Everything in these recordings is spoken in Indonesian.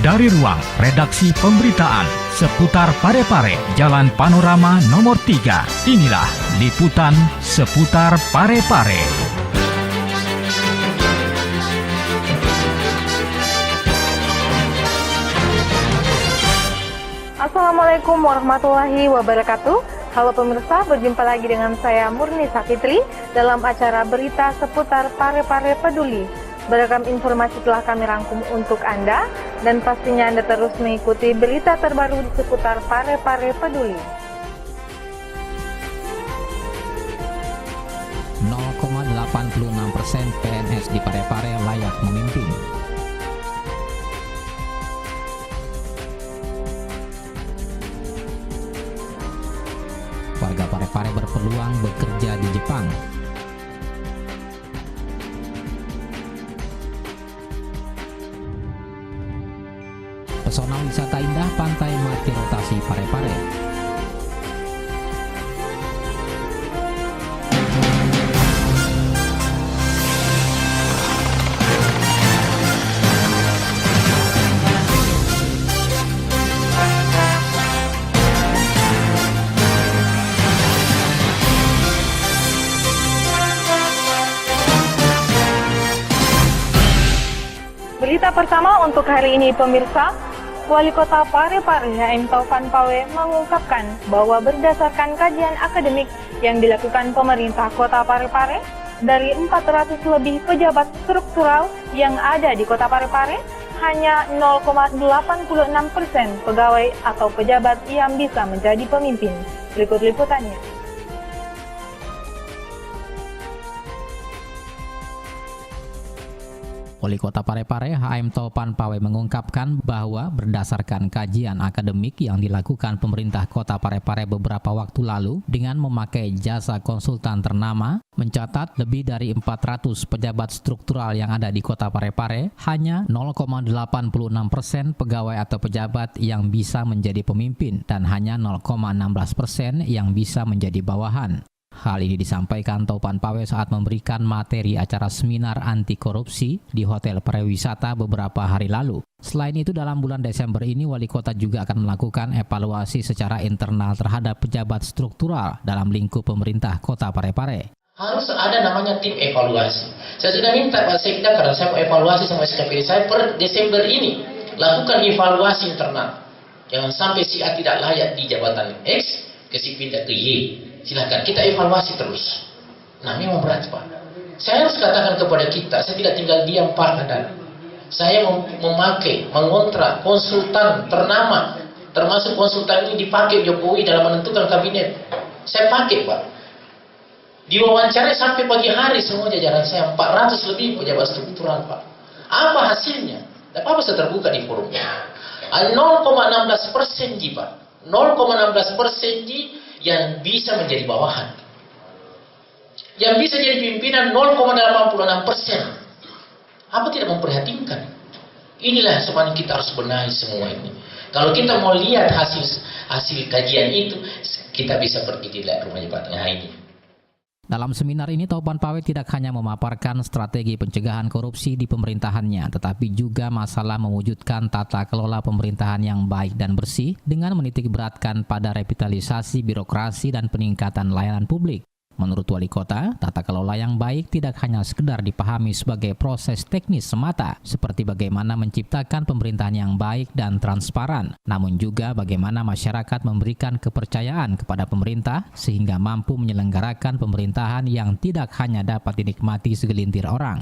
Dari ruang redaksi pemberitaan seputar Parepare, Jalan Panorama nomor 3, inilah liputan seputar Parepare. Assalamualaikum warahmatullahi wabarakatuh. Halo pemirsa, berjumpa lagi dengan saya Murni Safitri dalam acara berita seputar Parepare Peduli. Beragam informasi telah kami rangkum untuk Anda dan pastinya Anda terus mengikuti berita terbaru di seputar Parepare Peduli. 0,86% PNS di Parepare layak memimpin. Warga Parepare berpeluang bekerja di Jepang. Pesona wisata indah Pantai Mati Rotasi Parepare. Berita pertama untuk hari ini pemirsa, Wali Kota Parepare HM Taufan Pawe mengungkapkan bahwa berdasarkan kajian akademik yang dilakukan pemerintah Kota Parepare, dari 400 lebih pejabat struktural yang ada di Kota Parepare, hanya 0,86% pegawai atau pejabat yang bisa menjadi pemimpin. Berikut liputannya. Wali Kota Parepare HM Taufan Pawe mengungkapkan bahwa berdasarkan kajian akademik yang dilakukan pemerintah Kota Parepare beberapa waktu lalu dengan memakai jasa konsultan ternama, mencatat lebih dari 400 pejabat struktural yang ada di Kota Parepare, hanya 0,86% pegawai atau pejabat yang bisa menjadi pemimpin dan hanya 0,16% yang bisa menjadi bawahan. Hal ini disampaikan Taufan Pawe saat memberikan materi acara seminar anti korupsi di Hotel Pariwisata beberapa hari lalu. Selain itu, dalam bulan Desember ini Wali Kota juga akan melakukan evaluasi secara internal terhadap pejabat struktural dalam lingkup pemerintah Kota Parepare. Harus ada namanya tim evaluasi. Saya sudah minta Pak Sekda, karena saya mau evaluasi sama SKPD saya per Desember ini, lakukan evaluasi internal. Jangan sampai si A tidak layak di jabatan X, ke si pindah ke Y. Silahkan, kita evaluasi terus. Nah, memang berat Pak. Saya harus katakan kepada kita, saya tidak tinggal diam Pak Kadang. Saya mengontrak konsultan ternama, termasuk konsultan ini dipakai Jokowi dalam menentukan kabinet. Saya pakai Pak. Diwawancara sampai pagi hari semua jajaran saya, 400 lebih pejabat struktural Pak. Apa hasilnya? Tidak apa-apa saya terbuka di forumnya. 0,16% Ji Pak. 0,16% Ji yang bisa menjadi bawahan. Yang bisa jadi pimpinan 0,86%. Apa tidak memperhatikan? Inilah sebenarnya kita harus benahi semua ini. Kalau kita mau lihat hasil kajian itu, kita bisa pergi di rumah jabatan ini. Dalam seminar ini, Taufan Pawe tidak hanya memaparkan strategi pencegahan korupsi di pemerintahannya, tetapi juga masalah mewujudkan tata kelola pemerintahan yang baik dan bersih dengan menitikberatkan pada revitalisasi birokrasi dan peningkatan layanan publik. Menurut Wali Kota, tata kelola yang baik tidak hanya sekedar dipahami sebagai proses teknis semata, seperti bagaimana menciptakan pemerintahan yang baik dan transparan, namun juga bagaimana masyarakat memberikan kepercayaan kepada pemerintah sehingga mampu menyelenggarakan pemerintahan yang tidak hanya dapat dinikmati segelintir orang.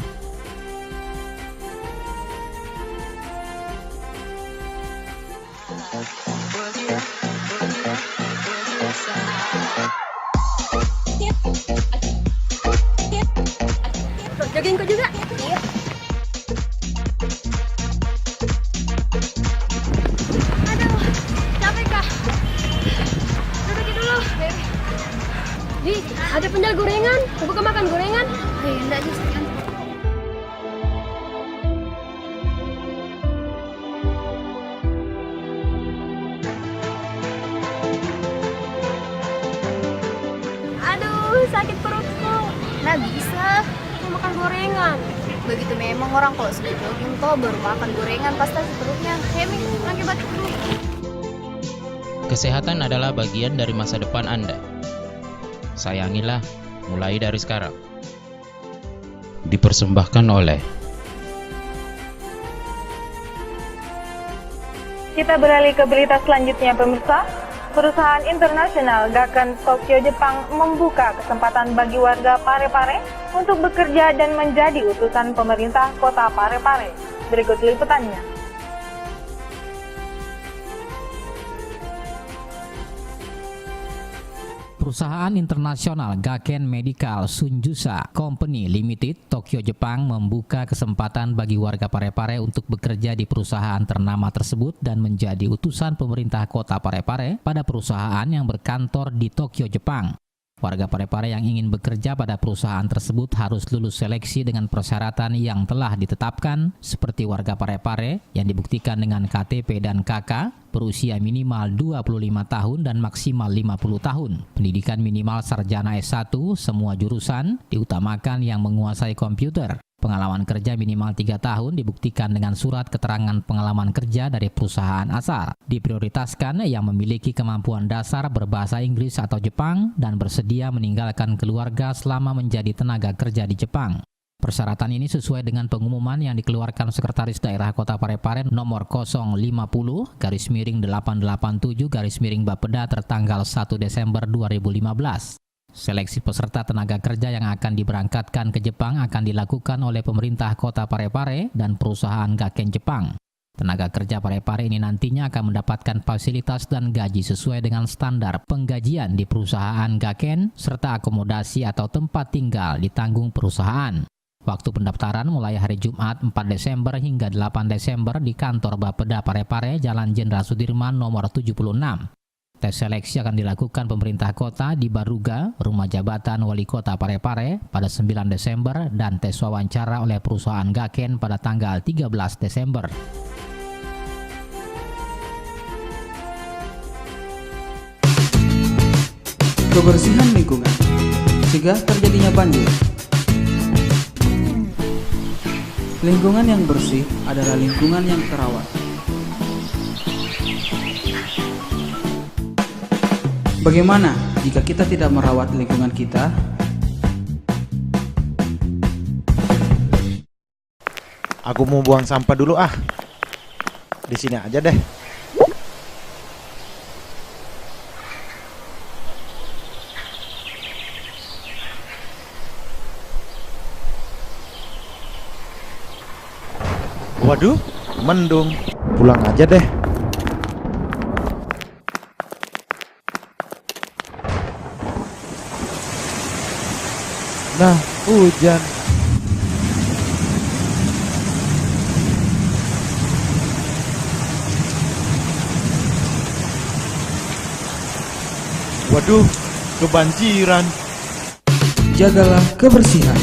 Jogging kok juga? Iya. Aduh, capek kah? Dudukin dulu. Di, ada penjual gorengan. Mau buka makan gorengan? Ayo, enggak aja sekarang. Aduh, sakit perutku. Nggak bisa, mau makan gorengan. Begitu memang orang kalau sudah jogging toh baru makan gorengan pasti perutnya. Hemi, lagi batuk dulu. Kesehatan adalah bagian dari masa depan Anda. Sayangilah mulai dari sekarang. Dipersembahkan oleh Kita beralih ke berita selanjutnya pemirsa. Perusahaan internasional Gaken Tokyo Jepang membuka kesempatan bagi warga Parepare untuk bekerja dan menjadi utusan pemerintah kota Parepare. Berikut liputannya. Perusahaan internasional Gaken Medical Sunjusa Company Limited Tokyo Jepang membuka kesempatan bagi warga Parepare untuk bekerja di perusahaan ternama tersebut dan menjadi utusan pemerintah kota Parepare pada perusahaan yang berkantor di Tokyo Jepang. Warga Parepare yang ingin bekerja pada perusahaan tersebut harus lulus seleksi dengan persyaratan yang telah ditetapkan seperti warga Parepare yang dibuktikan dengan KTP dan KK, berusia minimal 25 tahun dan maksimal 50 tahun. Pendidikan minimal sarjana S1, semua jurusan, diutamakan yang menguasai komputer. Pengalaman kerja minimal 3 tahun dibuktikan dengan surat keterangan pengalaman kerja dari perusahaan asal. Diprioritaskan yang memiliki kemampuan dasar berbahasa Inggris atau Jepang dan bersedia meninggalkan keluarga selama menjadi tenaga kerja di Jepang. Persyaratan ini sesuai dengan pengumuman yang dikeluarkan Sekretaris Daerah Kota Parepare nomor 050-887-Bapeda tertanggal 1 Desember 2015. Seleksi peserta tenaga kerja yang akan diberangkatkan ke Jepang akan dilakukan oleh pemerintah kota Parepare dan perusahaan Gaken Jepang. Tenaga kerja Parepare ini nantinya akan mendapatkan fasilitas dan gaji sesuai dengan standar penggajian di perusahaan Gaken serta akomodasi atau tempat tinggal ditanggung perusahaan. Waktu pendaftaran mulai hari Jumat 4 Desember hingga 8 Desember di kantor Bapeda Parepare, Jalan Jenderal Sudirman nomor 76. Tes seleksi akan dilakukan pemerintah kota di Baruga, rumah jabatan wali kota Parepare pada 9 Desember dan tes wawancara oleh perusahaan Gaken pada tanggal 13 Desember. Kebersihan lingkungan, cegah terjadinya banjir. Lingkungan yang bersih adalah lingkungan yang terawat. Bagaimana jika kita tidak merawat lingkungan kita? Aku mau buang sampah dulu ah. Di sini aja deh. Waduh, mendung. Pulang aja deh. Nah, hujan. Waduh, kebanjiran. Jagalah kebersihan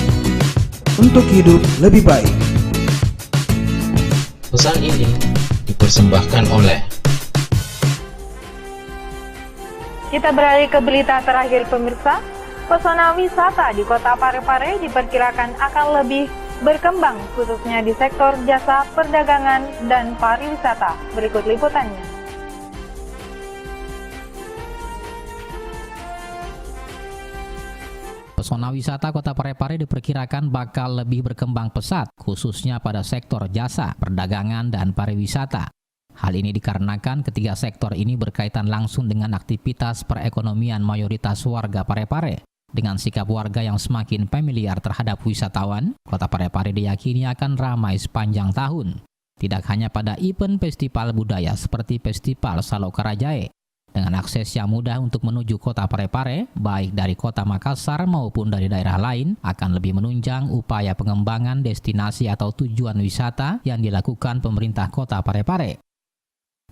untuk hidup lebih baik. pesan ini dipersembahkan oleh Kita beralih ke berita terakhir pemirsa. Pesona wisata di kota Parepare diperkirakan akan lebih berkembang khususnya di sektor jasa, perdagangan, dan pariwisata. Berikut liputannya. Pesona wisata kota Parepare diperkirakan bakal lebih berkembang pesat khususnya pada sektor jasa, perdagangan, dan pariwisata. Hal ini dikarenakan ketiga sektor ini berkaitan langsung dengan aktivitas perekonomian mayoritas warga Parepare. Dengan sikap warga yang semakin familiar terhadap wisatawan, kota Parepare diyakini akan ramai sepanjang tahun. Tidak hanya pada event festival budaya seperti Festival Salokarajae. Dengan akses yang mudah untuk menuju kota Parepare, baik dari kota Makassar maupun dari daerah lain, akan lebih menunjang upaya pengembangan destinasi atau tujuan wisata yang dilakukan pemerintah kota Parepare.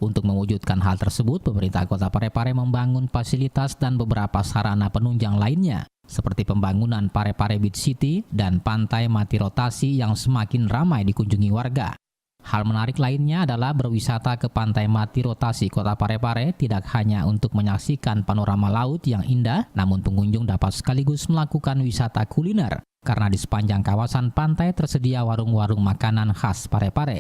Untuk mewujudkan hal tersebut, pemerintah kota Parepare membangun fasilitas dan beberapa sarana penunjang lainnya, seperti pembangunan Parepare Beach City dan Pantai Mati Rotasi yang semakin ramai dikunjungi warga. Hal menarik lainnya adalah berwisata ke Pantai Mati Rotasi kota Parepare tidak hanya untuk menyaksikan panorama laut yang indah, namun pengunjung dapat sekaligus melakukan wisata kuliner. karena di sepanjang kawasan pantai tersedia warung-warung makanan khas Parepare.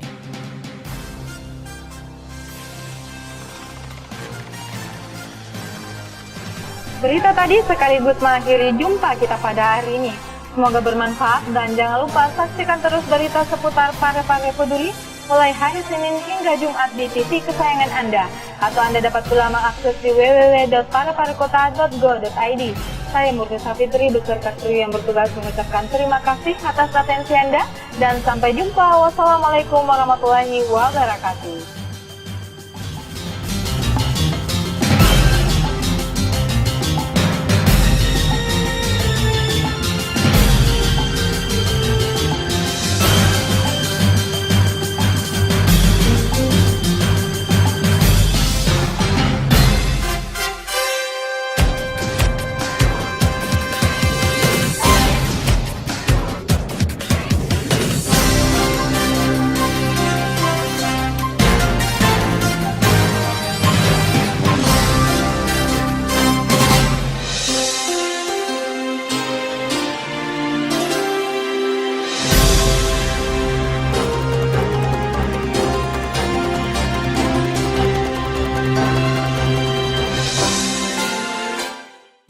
Berita tadi sekaligus mengakhiri jumpa kita pada hari ini. Semoga bermanfaat dan jangan lupa saksikan terus berita seputar Parepare Peduli mulai hari Senin hingga Jumat di TV kesayangan Anda. Atau Anda dapat pula mengakses di www.pareparekota.go.id. Saya Murni Safitri beserta kru yang bertugas mengucapkan terima kasih atas atensi Anda dan sampai jumpa. Wassalamualaikum warahmatullahi wabarakatuh.